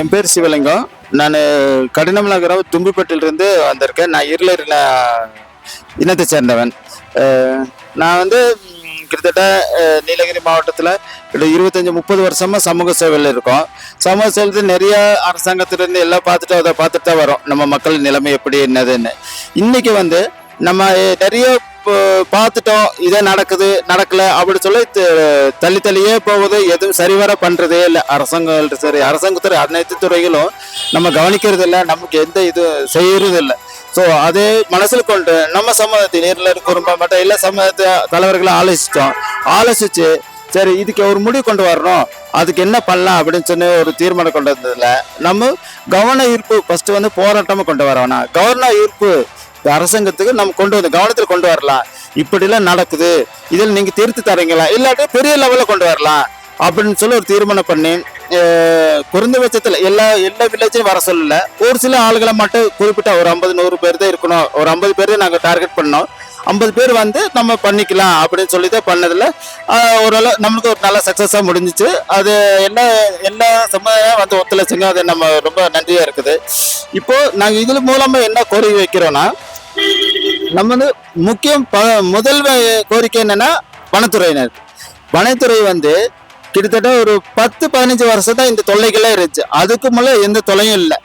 என் பேர் சிவலிங்கம். நான் கடினம் நகரம் தும்பிப்பட்டிலிருந்து வந்திருக்கேன். நான் இருளர் இனத்தை சேர்ந்தவன். நான் வந்து கிட்டத்தட்ட நீலகிரி மாவட்டத்தில் 25-30 வருஷமாக சமூக சேவையில் இருக்கோம். சமூக சேவையில் நிறைய அரசாங்கத்திலேருந்து எல்லாம் அதை பார்த்துட்டு தான் வரோம், நம்ம மக்கள் நிலைமை எப்படி என்னதுன்னு. இன்னைக்கு வந்து நம்ம நிறைய பார்த்துட்டோம், இதை நடக்கலை அப்படின்னு சொல்லி தள்ளியே போகுது. எதுவும் சரிவர பண்ணுறதே இல்லை அரசாங்கம். சரி, அரசாங்கத்துறை அனைத்து துறைகளும் நம்ம கவனிக்கிறது இல்லை, நமக்கு எந்த இது செய்யறது இல்லை. ஸோ அதே மனசில் கொண்டு நம்ம சமூகத்தின் நேரில் குடும்பம் மட்டும் எல்லா சமூகத்தை தலைவர்களை ஆலோசிச்சு சரி இதுக்கு ஒரு முடிவு கொண்டு வரணும், அதுக்கு என்ன பண்ணலாம் அப்படின்னு சொல்லி ஒரு தீர்மானம் கொண்டு வந்ததில்ல. நம்ம கவன ஈர்ப்பு ஃபர்ஸ்ட் வந்து போராட்டமாக கொண்டு வரோம்னா கவன ஈர்ப்பு அரசாங்கத்துக்கு நம்ம கொண்டு வந்து கவனத்தில் கொண்டு வரலாம். இப்படிலாம் நடக்குது, இதில் நீங்கள் தீர்த்து தரீங்களா, இல்லாட்டி பெரிய லெவலில் கொண்டு வரலாம் அப்படின்னு சொல்லி ஒரு தீர்மானம் பண்ணி குறைந்தபட்சத்தில் எல்லா வில்லேஜையும் வர சொல்லல. ஒரு சில ஆளுகளை மட்டும் குறிப்பிட்ட ஒரு 50-100 பேர் தான் இருக்கணும். ஒரு 50 பேர் நாங்கள் டார்கெட் பண்ணோம். 50 பேர் வந்து நம்ம பண்ணிக்கலாம் அப்படின்னு சொல்லி தான் பண்ணதில் ஓரளவு நம்மளுக்கு ஒரு நல்ல சக்ஸஸாக முடிஞ்சிச்சு. அது எல்லா சமுதாயம் வந்து ஒத்துழைச்சுங்க. அது நம்ம ரொம்ப நன்றியாக இருக்குது. இப்போது நாங்கள் இதில் மூலமாக என்ன கோரிக்கை வைக்கிறோன்னா, நம்ம வந்து முக்கியம் முதல் கோரிக்கை என்னென்னா வனத்துறை வந்து கிட்டத்தட்ட ஒரு 10-15 வருஷம் தான் இந்த தொல்லைகளே இருந்துச்சு. அதுக்கு முன்னே எந்த தொல்லையும் இல்லை.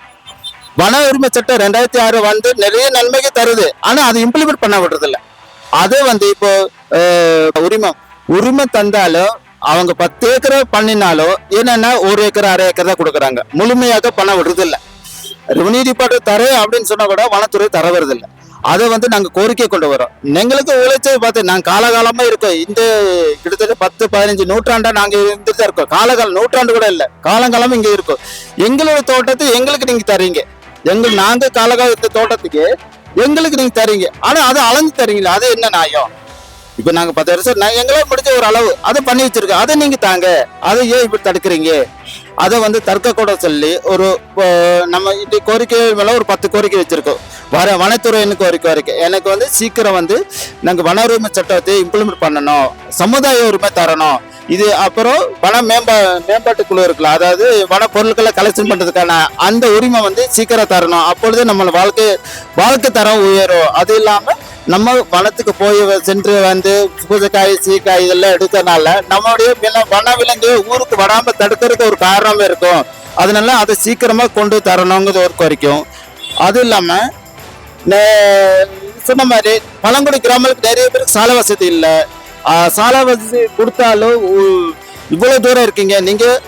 வன உரிமை சட்டம் 2006 வந்து நிறைய நன்மைக்கு தருது, ஆனால் அதை இம்ப்ளிமெண்ட் பண்ண விடுறது இல்லை. அதே வந்து இப்போ உரிமை தந்தாலும் அவங்க 10 ஏக்கரை பண்ணினாலும் என்னன்னா 1 ஏக்கர் 1/2 ஏக்கர் தான் கொடுக்குறாங்க, முழுமையாக பண்ண விடுறது இல்லை. ரெவன்யூ டிபார்ட்மெண்ட் தர அப்படின்னு சொன்னா கூட வனத்துறை தர வருது இல்லை. அதை வந்து நாங்கள் கோரிக்கை கொண்டு வரோம். எங்களுக்கு உழைச்சதை பார்த்து நாங்கள் காலகாலமாக இருக்கோம். இந்த கிட்டத்தட்ட 10-15 நூற்றாண்டா நாங்கள் இருந்துட்டு தான் இருக்கோம். நூற்றாண்டு கூட இல்லை, காலங்காலமாக இங்கே இருக்கோம். எங்களோட தோட்டத்தை எங்களுக்கு நீங்கள் தரீங்க, நாங்கள் காலகால இந்த தோட்டத்துக்கு எங்களுக்கு நீங்கள் தரீங்க, ஆனால் அதை அளந்து தரீங்களா, அது என்ன நியாயம்? இப்போ நாங்கள் 10 வருஷம் எங்களால் முடிஞ்ச ஒரு அளவு அதை பண்ணி வச்சிருக்கோம், அதை நீங்கள் தாங்க, அதை ஏன் இப்படி தடுக்கிறீங்க? அதை வந்து தற்க கூட சொல்லி ஒரு நம்ம இந்த கோரிக்கை மேலே ஒரு 10 கோரிக்கை வச்சிருக்கோம். வனத்துறைன்னு கோரிக்கை எனக்கு வந்து சீக்கிரம் வந்து நாங்கள் வன உரிமை சட்டத்தை இம்ப்ளிமெண்ட் பண்ணணும், சமுதாய உரிமை தரணும். இது அப்புறம் வன மேம்பாட்டு குழு இருக்குல்ல, அதாவது வன பொருட்களை கலெக்ஷன் பண்ணுறதுக்கான அந்த உரிமை வந்து சீக்கிரம் தரணும். அப்பொழுது நம்ம வாழ்க்கை தரம் உயரும். அது இல்லாமல் நம்ம வனத்துக்கு சென்று வந்து பூஜைக்காய் சீக்காய் இதெல்லாம் எடுக்கிறதுனால நம்மளுடைய வனவிலங்கு ஊருக்கு வராமல் தடுக்கிறதுக்கு ஒரு காரணமே இருக்கும். அதனால அதை சீக்கிரமாக கொண்டு தரணுங்கிறது ஒரு கோரிக்கையும். அது இல்லாமல் சொன்ன மாதிரி பழங்குடி கிராமங்களுக்கு நிறைய பேருக்கு சாலை வசதி இல்லை. சாலை வசதி கொடுத்தாலும் இவ்வளோ தூரம் இருக்கீங்க, நீங்கள்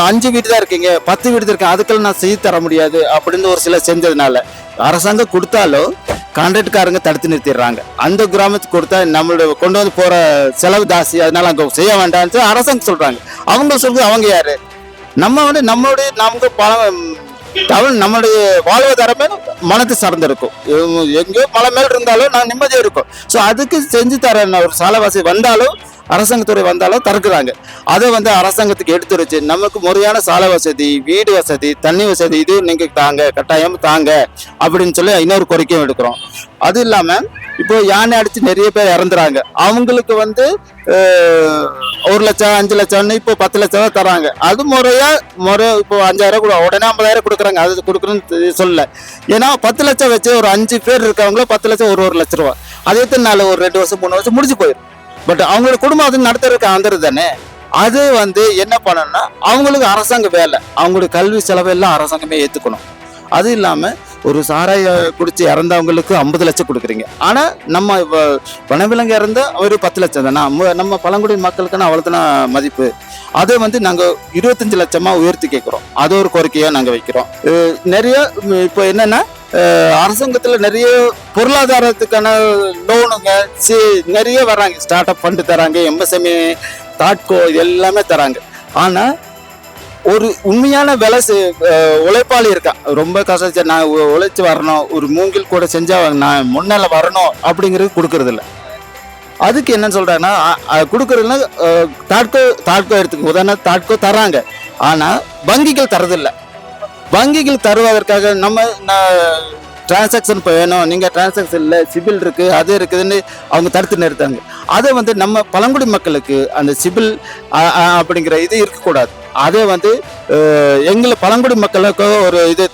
5 வீடு தான் இருக்கீங்க, 10 வீடு தான் இருக்கீங்க, அதுக்கெல்லாம் நான் செய்து தர முடியாது அப்படின்னு ஒரு சில செஞ்சதுனால அரசாங்கம் கொடுத்தாலும் கான்ட்ராக்ட்காரங்க தடுத்து நிறுத்திடுறாங்க. அந்த கிராமத்துக்கு கொடுத்தா நம்மளோட கொண்டு வந்து போகிற செலவு ஜாஸ்தி, அதனால அங்கே செய்ய வேண்டாம்னு அரசாங்கம் சொல்கிறாங்க. அவங்க சொல்றது அவங்க யாரு? நம்ம வந்து நம்மளுடைய வாழ்வாதாரமே மனத்தை சார்ந்திருக்கும். எங்கேயோ மலை மேல் இருந்தாலும் நான் நிம்மதியாக இருக்கும். ஸோ அதுக்கு செஞ்சு தரேன். ஒரு சாலைவாசி வந்தாலும் அரசாங்கத்துறை வந்தாலும் தடுக்கிறாங்க. அதை வந்து அரசாங்கத்துக்கு எடுத்துருச்சு. நமக்கு முறையான சாலை வசதி, வீடு வசதி, தண்ணி வசதி இது நீங்கள் தாங்க, கட்டாயம் தாங்க அப்படின்னு சொல்லி இன்னொரு கோரிக்கையும் எடுக்கிறோம். அது இல்லாமல் இப்போ யானை அடித்து நிறைய பேர் இறந்துறாங்க. அவங்களுக்கு வந்து 1 லட்சம் 5 லட்சம்னு இப்போ 10 லட்சம் தான் தராங்க. அது முறை இப்போ 5000 கூட உடனே 50,000 கொடுக்குறாங்க. அது கொடுக்குறேன்னு சொல்லல. ஏன்னா 10 லட்சம் வச்சு ஒரு 5 பேர் இருக்கவங்கள 10 லட்சம் 1 லட்ச ரூபா, அது எத்தனை நாள்? ஒரு 2 வருஷம் 3 வருஷம் முடிஞ்சு போயிடும். பட் அவங்களோட குடும்பம் அது நடத்துறதுக்கு ஆந்தது தானே. அது வந்து என்ன பண்ணணும்னா அவங்களுக்கு அரசாங்க வேலை, அவங்களோட கல்வி செலவு எல்லாம் அரசாங்கமே ஏற்றுக்கணும். அது இல்லாமல் ஒரு சாராய குடிச்சு இறந்தவங்களுக்கு 50 லட்சம் கொடுக்குறீங்க, ஆனால் நம்ம வனவிலங்கு இறந்த ஒரு 10 லட்சம் தானே. நம்ம பழங்குடி மக்களுக்குன்னு அவ்வளோதான மதிப்பு. அதை வந்து நாங்கள் 25 லட்சமாக உயர்த்தி கேட்குறோம். அது ஒரு கோரிக்கையாக நாங்கள் வைக்கிறோம். நிறைய இப்போ என்னென்னா அரசாங்கத்தில் நிறைய பொருளாதாரத்துக்கான லோனுங்க நிறைய வர்றாங்க. ஸ்டார்ட் அப் ஃபண்டு தராங்க, எம்எஸ்எம்இ, தாட்கோ இது எல்லாமே தராங்க. ஆனால் ஒரு உண்மையான வேலை உழைப்பாளி இருக்கான், ரொம்ப கஷ்டம், நான் உழைச்சி வரணும், ஒரு மூங்கில் கூட செஞ்சால் நான் முன்னால் வரணும் அப்படிங்கிறது கொடுக்கறது இல்லை. அதுக்கு என்னன்னு சொல்கிறாங்கன்னா கொடுக்குறதுனா தாட்கோ எடுத்துக்க உதாரணம் தாட்கோ தராங்க, ஆனால் வங்கிகள் தரதில்லை. வங்கிகள் தருவதற்காக நம்ம டிரான்சாக்ஷன் வேணும், நீங்கள் டிரான்சாக்ஷன் இல்லை, சிபில் இருக்குது, அது இருக்குதுன்னு அவங்க தடுத்து நிறுத்தாங்க. அதை வந்து நம்ம பழங்குடி மக்களுக்கு அந்த சிபில் அப்படிங்கிற இது இருக்கக்கூடாது. அதை வந்து எங்களை பழங்குடி மக்களுக்கு ஒரு இது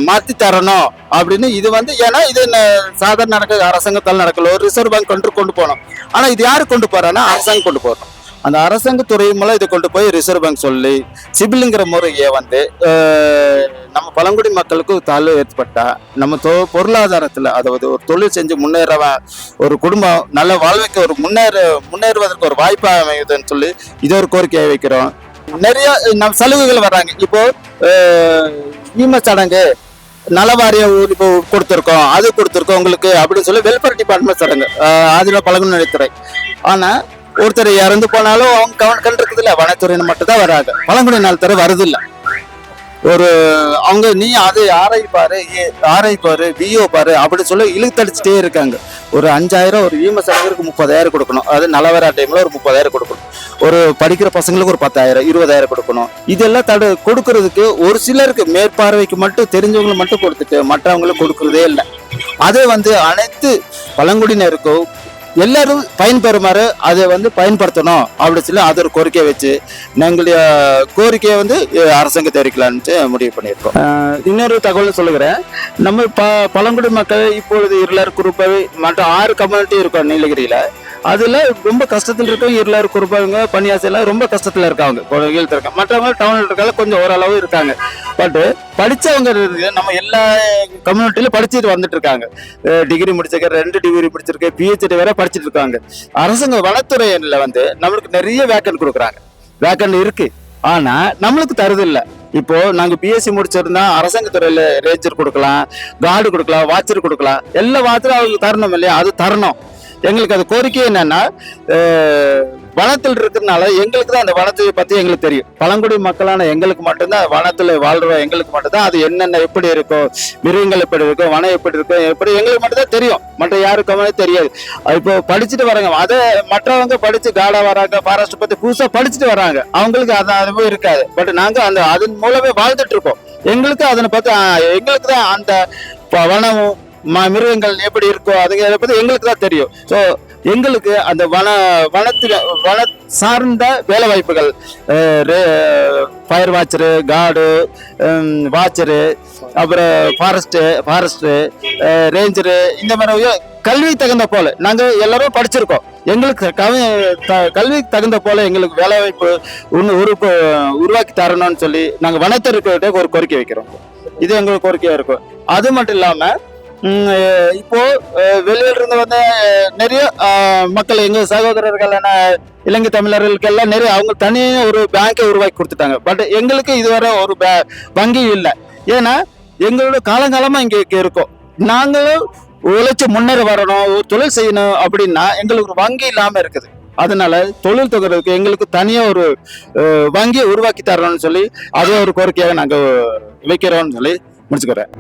மாற்றி தரணும் அப்படின்னு. இது வந்து ஏன்னா இது சாதாரண நடக்க அரசாங்கத்தால் நடக்கல, ஒரு ரிசர்வ் பேங்க் கொண்டு போனோம். ஆனால் இது யாரு கொண்டு போறான்னா அரசாங்கம் கொண்டு போறோம். அந்த அரசாங்கத்துறை மூலம் இதை கொண்டு போய் ரிசர்வ் பேங்க் சொல்லி சிபிலுங்கிற முறையை வந்து நம்ம பழங்குடி மக்களுக்கு தாழ்வு ஏற்பட்டா நம்ம பொருளாதாரத்தில், அதாவது ஒரு தொழில் செஞ்சு முன்னேறவன் ஒரு குடும்பம் நல்ல வாழ்வைக்கு ஒரு முன்னேறுவதற்கு ஒரு வாய்ப்பாக அமையுதுன்னு சொல்லி இது ஒரு கோரிக்கையை வைக்கிறோம். நிறைய நம்ம சலுகைகள் வர்றாங்க. இப்போ ஈம சடங்கு நலவாரியம் இப்போ கொடுத்துருக்கோம், அது கொடுத்துருக்கோம் உங்களுக்கு அப்படின்னு சொல்லி வெல்ஃபேர் டிபார்ட்மெண்ட் சடங்கு அதில் பழகுன்னு நினைத்துறை. ஆனால் ஒருத்தர் இறந்து போனாலும் அவங்க கண்டுருக்குது இல்லை, வனத்துறையின மட்டும் தான் வராங்க, பழங்குடி நலத்துறை வருது இல்லை. ஒரு அவங்க நீ அது ஆர்ஐ பாரு விஓ பாரு அப்படி சொல்லி இழுத்தடிச்சிட்டே இருக்காங்க. ஒரு 5000 ஒரு ஈம சடங்குக்கு 30,000 கொடுக்கணும், அது நலவரா டைம்ல ஒரு 30,000 கொடுக்கணும், ஒரு படிக்கிற பசங்களுக்கு ஒரு 10,000 20,000 கொடுக்கணும். இதெல்லாம் கொடுக்கறதுக்கு ஒரு சிலருக்கு மேற்பார்வைக்கு மட்டும் தெரிஞ்சவங்களை மட்டும் கொடுத்துட்டு மற்றவங்களுக்கு கொடுக்கறதே இல்லை. அதை வந்து அனைத்து பழங்குடியினருக்கும் எல்லாரும் பயன்பெறுமாறு அதை வந்து பயன்படுத்தணும் அப்படின்னு சொல்லி அது ஒரு கோரிக்கையை வச்சு எங்களுடைய கோரிக்கையை வந்து அரசாங்கம் தெரிவிக்கலான்னு முடிவு பண்ணியிருக்கோம். இன்னொரு தகவல் சொல்லுகிறேன். நம்ம பழங்குடி மக்கள் இப்பொழுது இருளர் குறுப்பை மற்ற 6 கம்யூனிட்டி இருக்கும் நீலகிரியில. அதுல ரொம்ப கஷ்டத்தில் இருக்கும். இருளர் குறுப்பவங்க பனியாசையெல்லாம் ரொம்ப கஷ்டத்துல இருக்காங்க, இருக்காங்க. மற்றவங்க டவுன்ல இருக்காங்க, கொஞ்சம் ஓரளவு இருக்காங்க. பட் படிச்சவங்க நம்ம எல்லா கம்யூனிட்டியிலும் படிச்சுட்டு வந்துட்டு இருக்காங்க. டிகிரி முடிச்சிருக்க, 2 டிகிரி முடிச்சிருக்க, PhD வேற படிச்சுட்டு இருக்காங்க. அரசாங்க வனத்துறையில வந்து நம்மளுக்கு நிறைய வேக்கன்ட் கொடுக்குறாங்க. வேக்கன்ட் இருக்கு, ஆனா நம்மளுக்கு தருது இல்லை. இப்போ நாங்க BSc முடிச்சிருந்தா அரசாங்கத்துறையில ரேஞ்சர் கொடுக்கலாம், கார்டு கொடுக்கலாம், வாட்சர் கொடுக்கலாம். எல்லா வாட்சரும் அவங்களுக்கு தரணும் இல்லையா? அது தரணும். எங்களுக்கு அது கோரிக்கை என்னன்னா, வனத்தில் இருக்கிறதுனால எங்களுக்கு தான் அந்த வனத்தை பத்தி எங்களுக்கு தெரியும். பழங்குடி மக்களான எங்களுக்கு மட்டும்தான், வனத்துல வாழ்ற எங்களுக்கு மட்டும்தான் அது என்னென்ன எப்படி இருக்கும், மிருகங்கள் எப்படி இருக்கும், வனம் எப்படி இருக்கும், எப்படி எங்களுக்கு மட்டும்தான் தெரியும். மற்ற யாருக்குமே தெரியாது. இப்போ படிச்சுட்டு வராங்க, அதை மற்றவங்க படிச்சு காடா வராங்க, ஃபாரஸ்ட் பத்தி புதுசா படிச்சுட்டு வராங்க, அவங்களுக்கு அது அதுவும் இருக்காது. பட் நாங்க அதன் மூலமே வாழ்ந்துட்டு இருக்கோம். எங்களுக்கு அதனை பார்த்து எங்களுக்கு தான் அந்த வனமும் மிருகங்கள் எப்படி இருக்கோ அதுங்க பத்தி எங்களுக்கு தான் தெரியும். ஸோ எங்களுக்கு அந்த வன சார்ந்த வேலை வாய்ப்புகள், ஃபயர் வாட்சரு, கார்டு, வாட்சரு, அப்புறம் ஃபாரஸ்ட் ரேஞ்சரு, இந்த மாதிரி கல்வி தகுந்த போல நாங்கள் எல்லாரும் படிச்சிருக்கோம். எங்களுக்கு கல்வி தகுந்த போல எங்களுக்கு வேலை வாய்ப்பு உருவாக்கி தரணும்னு சொல்லி நாங்கள் வனத்திற்கிட்ட ஒரு கோரிக்கை வைக்கிறோம். இது எங்களுக்கு கோரிக்கையா இருக்கும். அது மட்டும் இல்லாம இப்போ வெளியில இருந்து வந்து நிறைய மக்கள், எங்க சகோதரர்களான இலங்கை தமிழர்களுக்கெல்லாம் நிறைய அவங்க தனியாக ஒரு பேங்கை உருவாக்கி கொடுத்துட்டாங்க. பட் எங்களுக்கு இதுவரை ஒரு வங்கி இல்லை. ஏன்னா எங்களோட காலங்காலமா இங்க இருக்கோம். நாங்களும் உழைச்சு முன்னேற வரணும், ஒரு தொழில் செய்யணும் அப்படின்னா எங்களுக்கு ஒரு வங்கி இல்லாம இருக்குது. அதனால தொழில் தொகுறதுக்கு எங்களுக்கு தனியா ஒரு வங்கியை உருவாக்கி தரணும்னு சொல்லி அதே ஒரு கோரிக்கையாக நாங்க வைக்கிறோம்னு சொல்லி முடிச்சுக்கிறேன்.